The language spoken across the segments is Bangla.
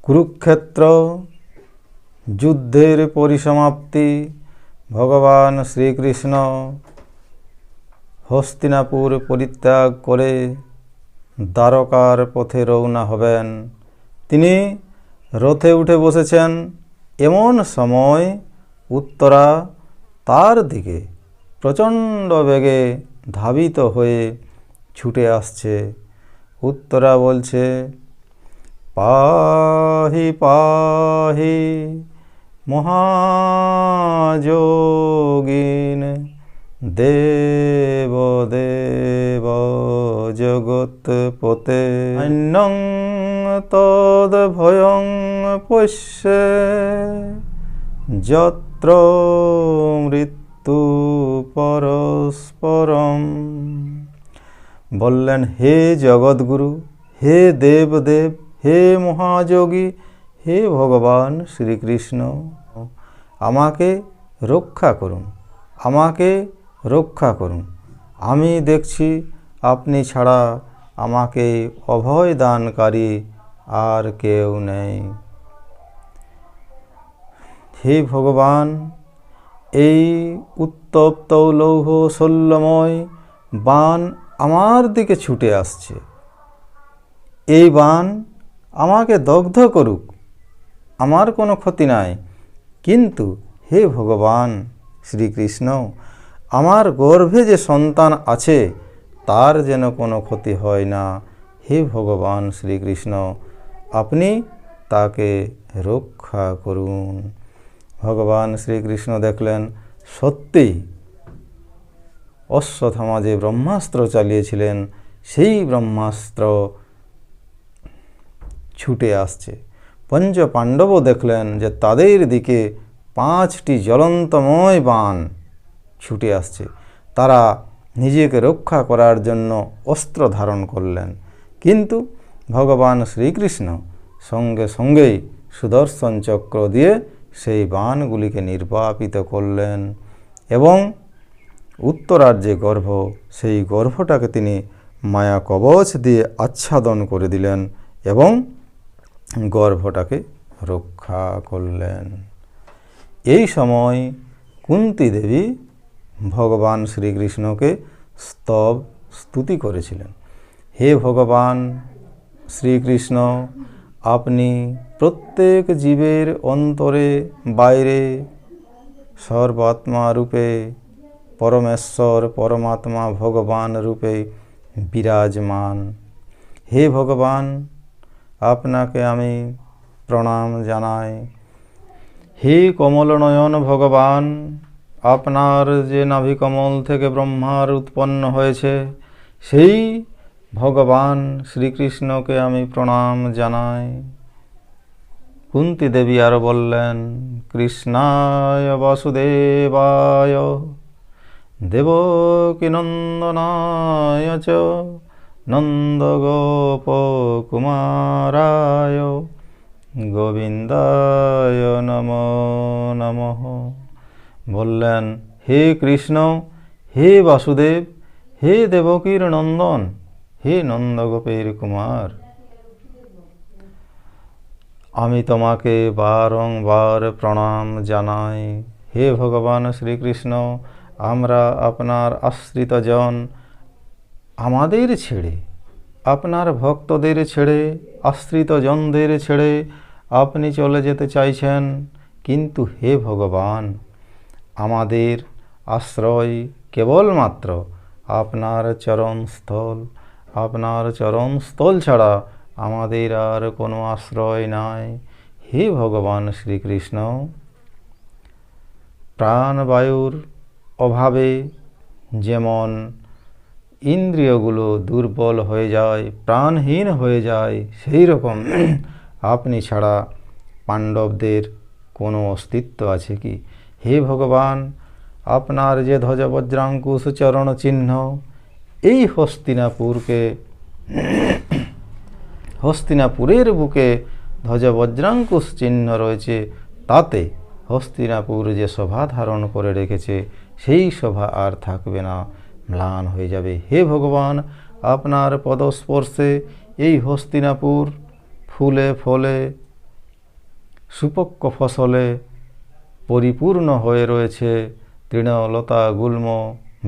কুরুক্ষেত্র যুদ্ধের পরিসমাপ্তি। ভগবান শ্রীকৃষ্ণ হস্তিনাপুর পরিত্যাগ করে দ্বারকার পথে রওনা হবেন। তিনি রথে উঠে বসেছেন। এমন সময় উত্তরা তার দিকে প্রচণ্ড বেগে ধাবিত হয়ে ছুটে আসছে। উত্তরা বলছে, পাহি পাহি মহাযোগিন দেব দেব জগৎপতে অন্যং তদ ভয়ং পশ্যে যত্র মৃত্যু পরস্পরম। বললেন, হে জগৎগুরু, হে দেবদেব, হে মহাযোগী, হে ভগবান শ্রীকৃষ্ণ, আমাকে রক্ষা করুন, আমাকে রক্ষা করুন। আমি দেখছি আপনি ছাড়া আমাকে অভয় দানকারী আর কেউ নেই। হে ভগবান, এই উত্তপ্ত লৌহ শল্যময় বাণ আমার দিকে ছুটে আসছে। এই বাণ আমাকে দগ্ধ করুক, আমার কোনো ক্ষতি নাই। কিন্তু হে ভগবান শ্রীকৃষ্ণ, আমার গর্ভে যে সন্তান আছে তার যেন কোনো ক্ষতি হয় না। হে ভগবান শ্রীকৃষ্ণ, আপনি তাকে রক্ষা করুন। ভগবান শ্রীকৃষ্ণ দেখলেন সত্যিই অশ্বত্থামা যে ব্রহ্মাস্ত্র চালিয়েছিলেন সেই ব্রহ্মাস্ত্র ছুটে আসছে। পঞ্চ পাণ্ডব দেখলেন যে তাদের দিকে 5টি জ্বলন্তময় বাণ ছুটে আসছে। তারা নিজেকে রক্ষা করার জন্য অস্ত্র ধারণ করলেন, কিন্তু ভগবান শ্রীকৃষ্ণ সঙ্গে সঙ্গেই সুদর্শন চক্র দিয়ে সেই বাণগুলিকে নির্বাপিত করলেন এবং উত্তরার যে গর্ভ, সেই গর্ভটাকে তিনি মায়া কবচ দিয়ে আচ্ছাদন করে দিলেন এবং গর্ভটাকে রক্ষা করলেন। এই সময় কুন্তী দেবী ভগবান শ্রীকৃষ্ণকে স্তুতি করেছিলেন। হে ভগবান শ্রীকৃষ্ণ, আপনি প্রত্যেক জীবের অন্তরে বাইরে সর্বাত্মা রূপে পরমেশ্বর পরমাত্মা ভগবান রূপে বিরাজমান। হে ভগবান, আপনাকে আমি প্রণাম জানাই। হে কমলনয়ন ভগবান, আপনার যে নাভিকমল থেকে ব্রহ্মার উৎপন্ন হয়েছে সেই ভগবান শ্রীকৃষ্ণকে আমি প্রণাম জানাই। কুন্তী দেবী আরও বললেন, কৃষ্ণায় বাসুদেবায় দেবকীনন্দনায় চ নন্দগোপকুমারায় গোবিন্দায় নমো নমঃ। বললেন, হে কৃষ্ণ, হে বাসুদেব, হে দেবকীর নন্দন, হে নন্দগোপের কুমার, আমি তোমাকে বারংবার প্রণাম জানাই। হে ভগবান শ্রীকৃষ্ণ, আমরা আপনার আশ্রিতজন, আমাদের ছেড়ে, আপনার ভক্তদের ছেড়ে, আশ্রিতজনদের ছেড়ে আপনি চলে যেতে চাইছেন, কিন্তু হে ভগবান, আমাদের আশ্রয় কেবলমাত্র আপনার চরণস্থল। আপনার চরণস্থল ছাড়া আমাদের আর কোনো আশ্রয় নাই। হে ভগবান শ্রীকৃষ্ণ, প্রাণবায়ুর অভাবে যেমন ইন্দ্রিয়গুলো দুর্বল হয়ে যায়, প্রাণহীন হয়ে যায়, সেই রকম আপনি ছাড়া পাণ্ডবদের কোনো অস্তিত্ব আছে কি? হে ভগবান, আপনার যে ধ্বজবজ্রাঙ্কুশ চরণ চিহ্ন এই হস্তিনাপুরের বুকে ধ্বজবজ্রাঙ্কুশ চিহ্ন রয়েছে, তাতে হস্তিনাপুর যে শোভা ধারণ করে রেখেছে সেই শোভা আর থাকবে না, ম্লান হয়ে যাবে। হে ভগবান, আপনার পদস্পর্শে এই হস্তিনাপুর ফুলে ফলে সুপক্ক ফসলে পরিপূর্ণ হয়ে রয়েছে, তৃণলতা গুল্ম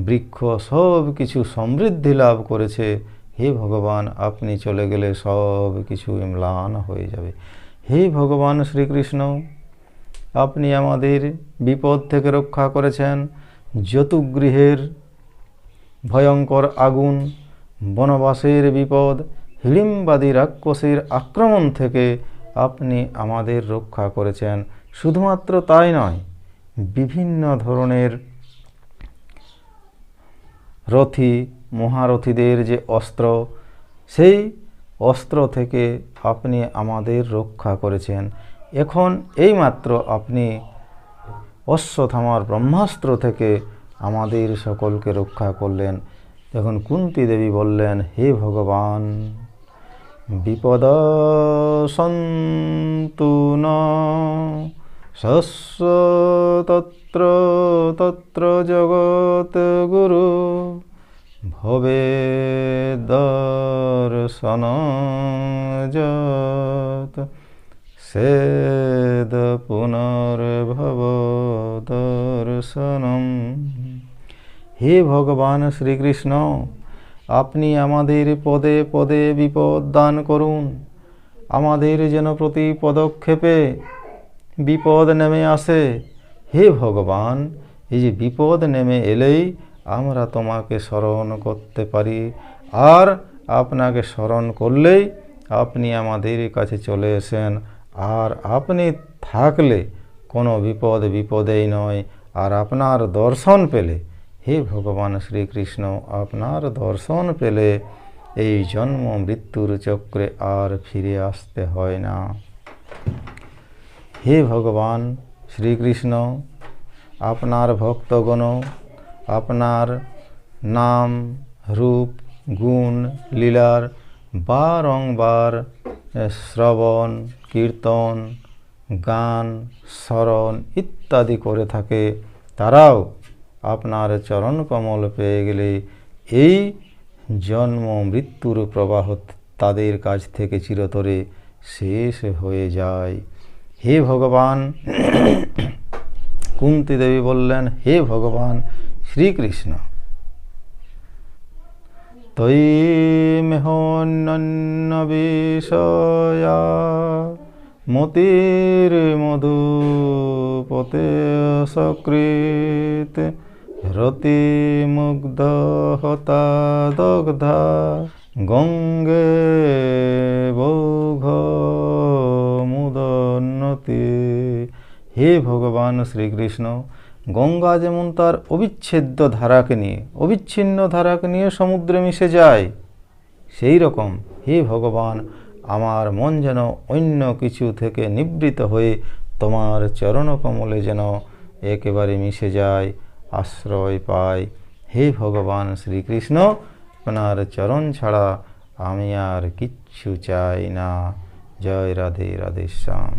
বৃক্ষ সব কিছু সমৃদ্ধি লাভ করেছে। হে ভগবান, আপনি চলে গেলে সব কিছু ম্লান হয়ে যাবে। হে ভগবান শ্রীকৃষ্ণ, আপনি আমাদের বিপদ থেকে রক্ষা করেছেন। যতুগৃহের ভয়ঙ্কর আগুন, বনবাসের বিপদ, হিড়িম্বাদী রাক্ষসের আক্রমণ থেকে আপনি আমাদের রক্ষা করেছেন। শুধুমাত্র তাই নয়, বিভিন্ন ধরনের রথী মহারথীদের যে অস্ত্র, সেই অস্ত্র থেকে আপনি আমাদের রক্ষা করেছেন। এখন এইমাত্র আপনি অশ্বত্থামার ব্রহ্মাস্ত্র থেকে আমাদের সকলকে রক্ষা করলেন। তখন কুন্তী দেবী বললেন, হে ভগবান, বিপদ সন্তু ন শস্য তত্র তত্র জগৎ গুরু ভবে দর্শন যত সেদ পুনর্ভব দর্শনম। হে ভগবান শ্রীকৃষ্ণ, আপনি আমাদের পদে পদে বিপদ দান করুন। আমাদের যেন প্রতি পদক্ষেপে বিপদ নেমে আসে। হে ভগবান, এই যে বিপদ নেমে এলেই আমরা তোমাকে স্মরণ করতে পারি, আর আপনাকে স্মরণ করলেই আপনি আমাদের কাছে চলে আসেন। আর আপনি থাকলে কোনো বিপদ বিপদেই নয়। আর আপনার দর্শন পেলে, হে ভগবান শ্রীকৃষ্ণ, আপনার দর্শন পেলে এই জন্ম মৃত্যুর চক্রে আর ফিরে আসতে হয় না। হে ভগবান শ্রীকৃষ্ণ, আপনার ভক্তগণ আপনার নাম রূপ গুণ লীলার বারংবার শ্রবণ কীর্তন গান স্মরণ ইত্যাদি করে থাকে। তারাও আপনার চরণ কমল পেয়ে গেলে এই জন্ম মৃত্যুর প্রবাহ তাদের কাছ থেকে চিরতরে শেষ হয়ে যায়। হে ভগবান, কুন্তী দেবী বললেন, হে ভগবান শ্রীকৃষ্ণ, তৈ মেহন্য বিষয়া মতির মধুপতে সকৃত রতি মুগ্ধ হতা দগ্ধা গঙ্গে বৌঘ মুদন্নতি। হে ভগবান শ্রীকৃষ্ণ, গঙ্গা যেমন তার অবিচ্ছেদ্য ধারাকে নিয়ে অবিচ্ছিন্ন ধারাকে নিয়ে সমুদ্রে মিশে যায়, সেই রকম হে ভগবান, আমার মন যেন অন্য কিছু থেকে নিবৃত হয়ে তোমার চরণকমলে যেন একেবারে মিশে যায়, আশ্রয় পায়। হে ভগবান শ্রীকৃষ্ণ, আপনার চরণ ছাড়া আমি আর কিচ্ছু চাই না। জয় রাধে রাধে শ্যাম।